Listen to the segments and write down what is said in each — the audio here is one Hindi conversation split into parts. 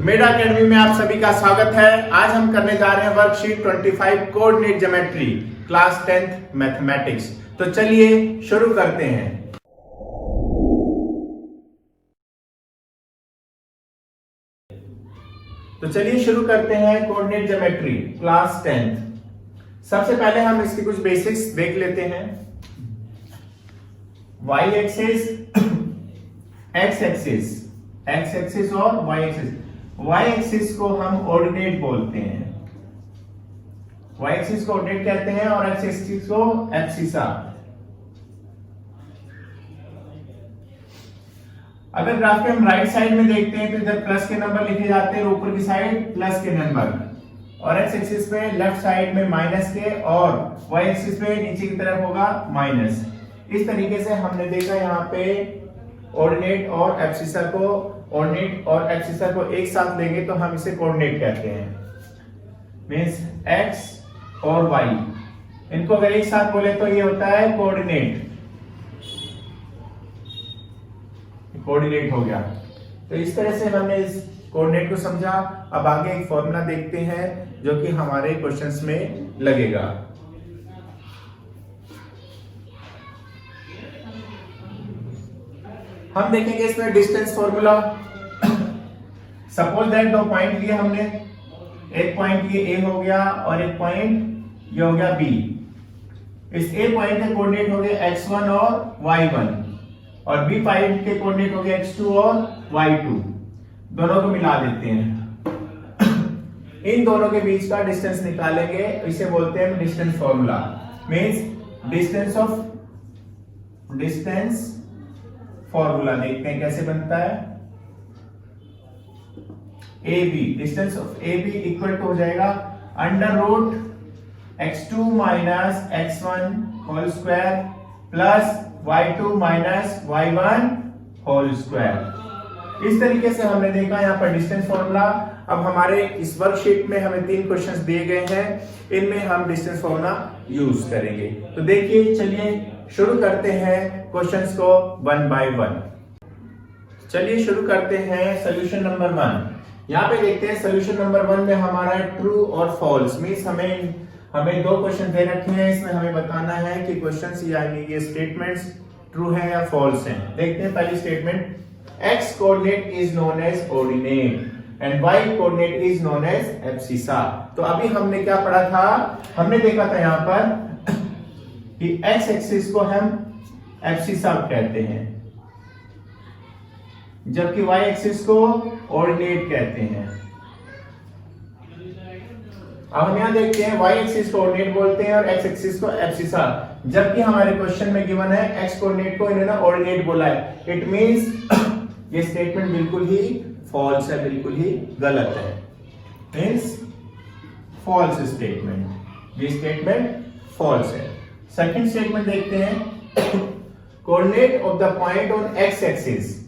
मेडा एकेडमी में आप सभी का स्वागत है। आज हम करने जा रहे हैं worksheet 25 coordinate geometry class 10th mathematics. तो चलिए शुरू करते हैं। Coordinate geometry class 10th। सबसे पहले हम इसकी कुछ बेसिक्स देख लेते हैं। y एक्सिस, x एक्सिस और y एक्सिस। y एक्सिस को हम ऑर्डिनेट बोलते हैं, y एक्सिस को ऑर्डिनेट कहते हैं और x एक्सिस को एब्सिसा। अगर ग्राफ के हम राइट साइड में देखते हैं तो इधर प्लस के नंबर लिखे जाते हैं, ऊपर की साइड प्लस के नंबर, और x एक्सिस पे लेफ्ट साइड में माइनस के और y एक्सिस पे नीचे की तरफ होगा माइनस। इस तरीके से हमने देखा यहाँ पे ऑर्डिनेट और एब्सिसा को, ऑर्डिनेट और एब्सिसा को एक साथ लेंगे तो हम इसे कोऑर्डिनेट कहते हैं। मींस x और y, इनको अगर एक साथ बोले तो ये होता है कोऑर्डिनेट। कोऑर्डिनेट हो गया। तो इस तरह से हमने इस कोऑर्डिनेट को समझा। अब आगे एक फॉर्मूला देखते हैं जो कि हमारे क्वेश्चंस में लगेगा। हम देखेंगे इसमें डिस्टेंस फॉर्मूला। सपोज दैट दो पॉइंट लिए हमने, एक पॉइंट ये A हो गया और एक पॉइंट ये हो गया B। इस A पॉइंट के कोऑर्डिनेट हो गए x1 और y1 और B पॉइंट के कोऑर्डिनेट हो गए x2 और y2। दोनों को मिला देते हैं। इन दोनों के बीच का डिस्टेंस निकालेंगे, इसे बोलते हैं distance formula. Means distance formula. देखते हैं कैसे बनता है। AB, distance of AB equal to हो जाएगा under root x2 minus x1 whole square plus y2 minus y1 whole square. इस तरीके से हमने देखा यहाँ पर डिस्टेंस फॉर्मूला। अब हमारे इस वर्कशीट में हमें 3 क्वेश्चंस दिए गए हैं, इनमें हम डिस्टेंस फॉर्मूला यूज करेंगे। तो देखिए, चलिए शुरू करते हैं क्वेश्चंस को वन बाय वन। चलिए शुरू करते हैं सॉल्यूशन नंबर 1। यहाँ पे देखते हैं सॉल्यूशन नंबर 1 में हमारा ट्रू और फॉल्स। मींस हमें 2 क्वेश्चन दे रखे हैं, इसमें हमें बताना है कि क्वेश्चंस यानी ये स्टेटमेंट्स ट्रू हैं या फॉल्स हैं। देखते हैं पहली statement, x coordinate is known as ordinate and y coordinate is known as abscissa. तो अभी हमने क्या पढ़ा था, हमने देखा था यहाँ पर कि x एक्सिस को हम एब्सिसा कहते हैं जबकि y एक्सिस को ऑर्डिनेट कहते हैं। अब हम यहां देखते हैं y एक्सिस को ऑर्डिनेट बोलते हैं और x एक्सिस को एब्सिसा, जबकि हमारे क्वेश्चन में गिवन है x कोऑर्डिनेट को इन्होंने ऑर्डिनेट बोला है। इट मींस ये स्टेटमेंट बिल्कुल ही फॉल्स है, बिल्कुल ही गलत है। मींस फॉल्स स्टेटमेंट, ये स्टेटमेंट फॉल्स है। सेकंड स्टेटमेंट देखते हैं, coordinate of the point on x axis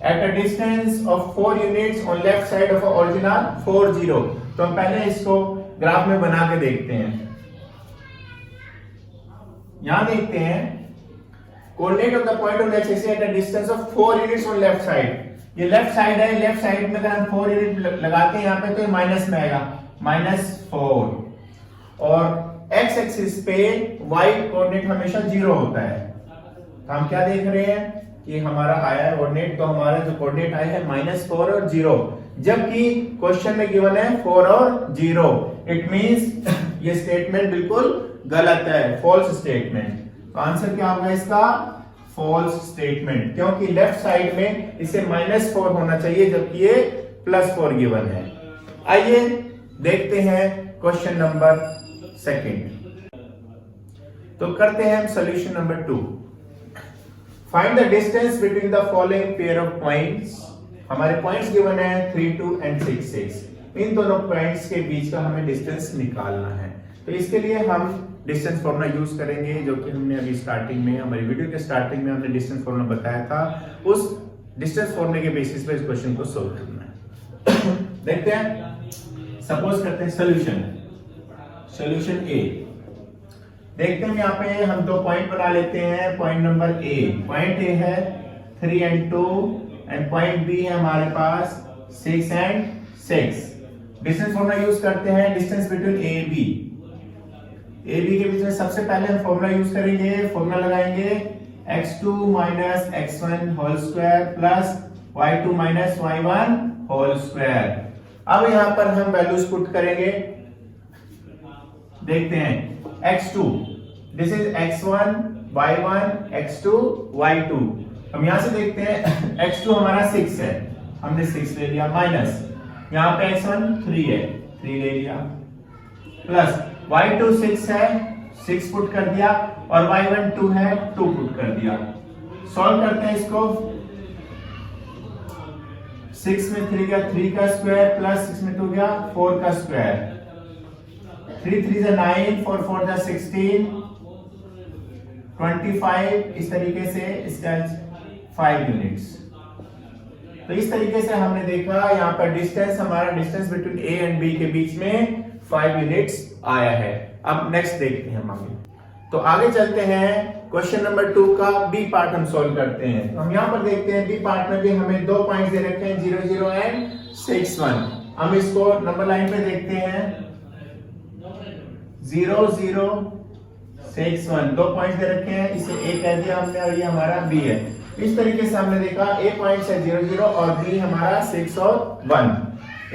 at a distance of 4 units on left side of origin are 4 0। तो हम पहले इसको ग्राफ में बना के देखते हैं। यहां देखते हैं coordinate of the point on x axis at a distance of 4 units on left side। ये लेफ्ट साइड है, लेफ्ट साइड में अगर हम 4 यूनिट लगाते हैं यहाँ पे तो ये माइनस में आएगा, -4। और x एक्सिस पे y कोऑर्डिनेट हमेशा 0 होता है। तो हम क्या देख रहे हैं कि हमारा आया है कोऑर्डिनेट, तो हमारा जो कोऑर्डिनेट आया है -4 और 0, जबकि क्वेश्चन में गिवन है 4 और 0। इट मींस ये स्टेटमेंट बिल्कुल गलत है, फॉल्स स्टेटमेंट। तो आंसर क्या होगा इसका, फॉल्स स्टेटमेंट, क्योंकि लेफ्ट साइड में इसे -4 होना चाहिए जबकि ये +4 गिवन है। आइए देखते हैं क्वेश्चन नंबर 2। तो करते हैं हम solution number 2। Find the distance between the following pair of points. हमारे पॉइंट्स गिवन है 3 2 एंड 6 6। इन दोनों पॉइंट्स के बीच का हमें डिस्टेंस निकालना है। तो इसके लिए हम डिस्टेंस फॉर्मूला यूज करेंगे, जो कि हमने अभी स्टार्टिंग में, हमारी वीडियो के स्टार्टिंग में हमने डिस्टेंस फॉर्मूला बताया था। उस डिस्टेंस फॉर्मूले के बेसिस पे इस क्वेश्चन को सोल्व करना है। देखते हैं, सपोज करते हैं सॉल्यूशन A। देखते हैं यहाँ पे हम 2 पॉइंट बना लेते हैं। Point number A, point A है 3 and 2 एंड पॉइंट B है हमारे पास 6 and 6। डिस्टेंस फॉर्मूला यूज करते हैं, distance between A B. A B के बीच में सबसे पहले हम फॉर्मूला यूज करेंगे, फॉर्मूला लगाएंगे x2 minus x1 whole square plus y2 minus y1 whole square. अब यहां पर हम वैल्यूज पुट करेंगे, देखते हैं x2 this is x1 y1 x2 y2। हम यहां से देखते हैं x2 हमारा 6 है, हमने 6 ले लिया, माइनस यहां पे x1 3 है, 3 ले लिया, प्लस y2 6 है, 6 पुट कर दिया, और y1 2 है, 2 पुट कर दिया। सॉल्व करते हैं इसको, 6 में 3 गया 3 का स्क्वायर, प्लस 6 में 2 गया 4 का स्क्वायर, 3 3 is 9, 4 4 is 16, 25। इस तरीके से इसका 5 यूनिट्स। तो इस तरीके से हमने देखा यहाँ पर डिस्टेंस, हमारा distance between A and B के बीच में 5 यूनिट्स आया है। अब नेक्स्ट देखते हैं हम आगे। तो आगे चलते हैं, क्वेश्चन नंबर 2 का बी पार्ट हम सॉल्व करते हैं। तो हम यहाँ पर देखते हैं बी पार्ट में भी हमें 2 पॉइंट्स दे रखे हैं, 0 0 एंड 6 1। हम इसको नंबर लाइन पे देखते हैं, 0 0 6 1, 2 पॉइंट्स दे रखे हैं, इसे ए कह दिया हमने और ये हमारा बी है। इस तरीके से हमने देखा ए पॉइंट है 0 0 और बी हमारा 6 और 1।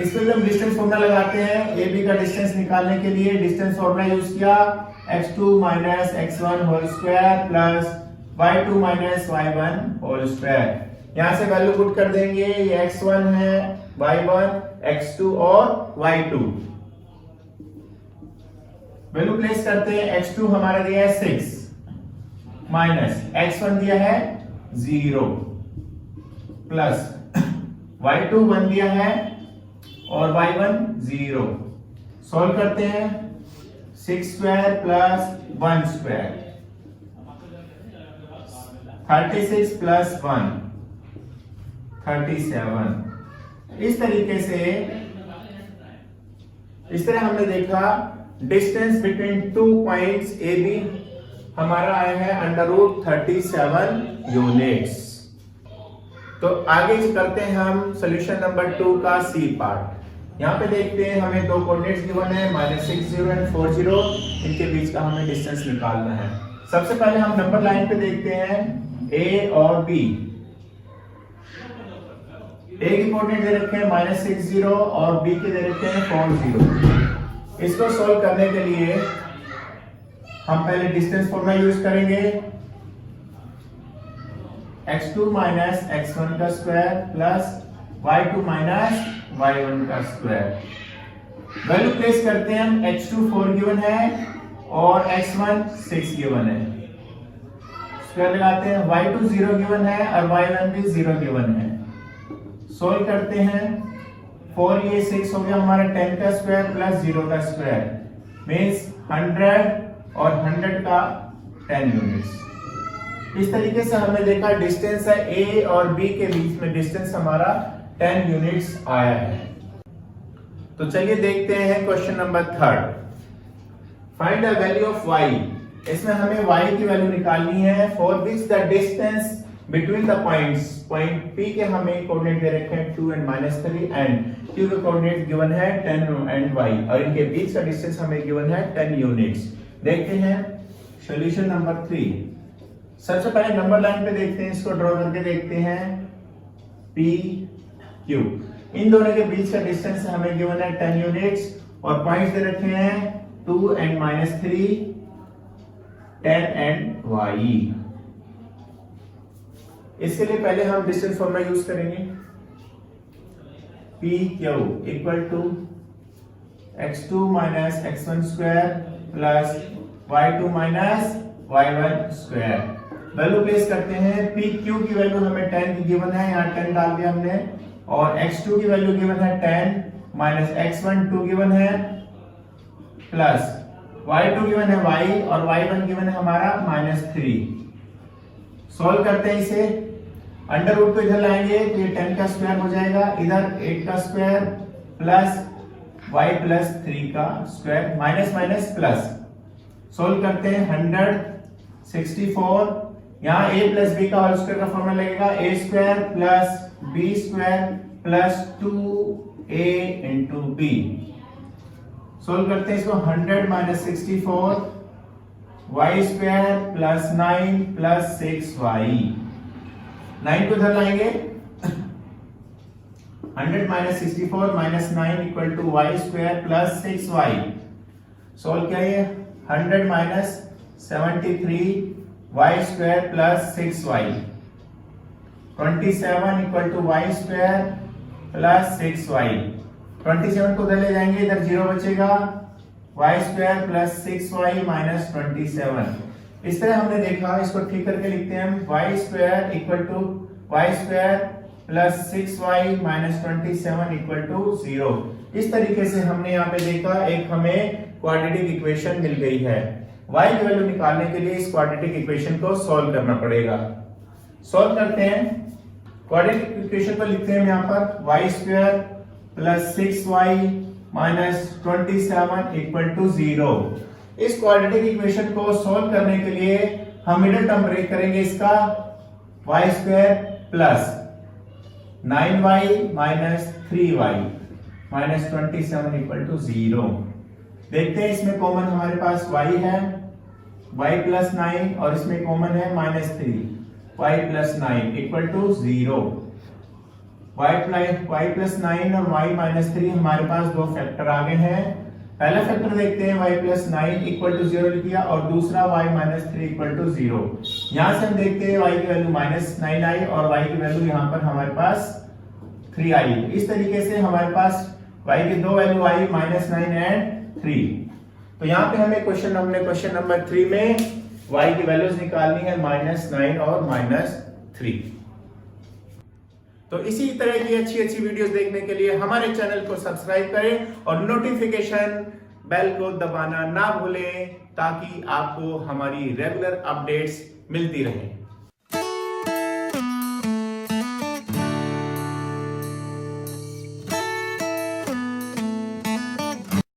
इस पर हम डिस्टेंस फॉर्मूला लगाते हैं, ए बी का डिस्टेंस निकालने के लिए डिस्टेंस फॉर्मूला यूज किया, x2 minus x1 whole square plus y2 minus y1 whole square. यहां से वैल्यू पुट कर देंगे, ये x1 है, y1, x2 और y2। वैल्यू प्लेस करते हैं, x2 हमारा दिया है 6 माइनस x1 दिया है 0 प्लस y2 1 दिया है और y1 0। सॉल्व करते हैं, 6 स्क्वायर प्लस 1 स्क्वायर, 36 प्लस 1 37। इस तरीके से, इस तरह हमने देखा distance between 2 points A B हमारा आया है √37 यूनिट्स। तो आगे करते हैं हम सॉल्यूशन नंबर 2 का सी पार्ट। यहाँ पे देखते हैं हमें 2 कोऑर्डिनेट्स गिवन है, -60 एंड 40, इनके बीच का हमें डिस्टेंस निकालना है। सबसे पहले हम नंबर लाइन पे देखते हैं ए और बी। ए की कोऑर्डिनेट दे रखे हैं -60 और बी के दे रखे हैं 40। इसको सॉल्व करने के लिए हम पहले डिस्टेंस फॉर्मूला यूज करेंगे, x2 माइनस x1 का square plus y2 minus y1 का स्क्वायर। वैल्यू प्लेस करते हैं हम, x2 4 गिवन है और x1 6 गिवन है, स्क्वायर लगाते हैं, y2 0 गिवन है और y1 भी 0 गिवन है। सोल्व करते हैं, 4 ये 6 हो गया हमारा, 10 का स्क्वायर प्लस 0 का स्क्वायर मींस 100 और 100 का 10 यूनिट्स। इस तरीके से हमने देखा डिस्टेंस है ए और बी के बीच में डिस्टेंस हमारा 10 यूनिट्स आया है। तो चलिए देखते हैं question number 3। Find the value of y। इसमें हमें y की वैल्यू निकालनी है, for which the distance between the points, point P के हमें कोऑर्डिनेट दे रखे हैं 2 and -3 एंड Q के कोऑर्डिनेट गिवन है 10 and y, और इनके बीच का डिस्टेंस हमें गिवन है 10 यूनिट्स। देखते हैं सॉल्यूशन नंबर 3। सबसे पहले नंबर लाइन पे देखते हैं, इसको ड्रॉ करके देखते हैं, P Q, इन दोनों के बीच का डिस्टेंस हमें गिवन है 10 यूनिट्स और पॉइंट्स दे रखे हैं 2 and -3, 10 and y। इसके लिए पहले हम डिस्टेंस फॉर्मूला यूज करेंगे, P Q equal to x2 minus x1 square plus y2 minus y1 square. Value place करते हैं, P Q की वैल्यू हमें 10 की गिवन है, यहाँ 10 डाल दिया हमने, और x2 की वैल्यू गिवन है 10 माइनस x1 2 गिवन है प्लस y2 गिवन है y और y1 गिवन है हमारा -3। सॉल्व करते हैं इसे, अंडर रूट को इधर लाएंगे तो ये 10 का स्क्वायर हो जाएगा, इधर 8 का स्क्वायर प्लस y प्लस 3 का square, minus minus plus. Solve करते हैं, 164, यहाँ a प्लस b का होल स्क्वायर का फॉर्मूला लगेगा, a square plus b square plus 2 a into B. Solve करते हैं इसको। 100 minus 64 y square plus 9 plus 6y। 9 को इधर लाएंगे। 100 minus 64 minus 9 equal to y square plus 6y। Solve क्या है? 100 minus 73 y square plus 6y। 27 equal to y square plus 6y। 27 को उधर ले जाएंगे, इधर 0 बचेगा। Y square plus 6y minus 27। इस तरह हमने देखा, इसको ठीक करके लिखते हैं हम। Y square equal to y square plus 6y minus 27 equal to 0। इस तरीके से हमने यहाँ पे देखा, एक हमें क्वाड्रेटिक इक्वेशन मिल गई है। y की वैल्यू निकालने के लिए इस क्वाड्रेटिक इक्वेशन को सॉल्व करना पड़ेगा। सॉल्व करते हैं। क्वाड्रेटिक इक्वेशन को लिखते हैं यहाँ पर। Y square plus 6y minus 27 equal to 0। इस क्वाड्रेटिक इक्वेशन को सॉल्व करने के लिए हम मिडिल टर्म ब्रेक करेंगे इसका। Y square plus 9y minus 3y minus 27 equal to 0। देखते हैं, इसमें कॉमन हमारे पास y है, y प्लस 9, और इसमें कॉमन है minus 3, y plus 9 equal to 0। y plus 9 और y माइनस 3 हमारे पास दो फैक्टर आ गए हैं। पहला फैक्टर देखते हैं, y प्लस 9 इक्वल टू 0 लिख दिया, और दूसरा y माइनस 3 इक्वल टू 0। यहां से हम देखते हैं y की वैल्यू माइनस 9 आई और y की वैल्यू यहां पर हमारे पास 3 आई। इस तरीके से हमारे पास y की दो वैल्यू आई, माइनस 9 एंड 3। तो यहाँ पे हमें क्वेश्चन नंबर 3 में y की वैल्यूज निकालनी है, माइनस 9 और माइनस 3। तो इसी तरह की अच्छी वीडियोस देखने के लिए हमारे चैनल को सब्सक्राइब करें और नोटिफिकेशन बेल को दबाना ना भूलें, ताकि आपको हमारी रेगुलर अपडेट्स मिलती रहें।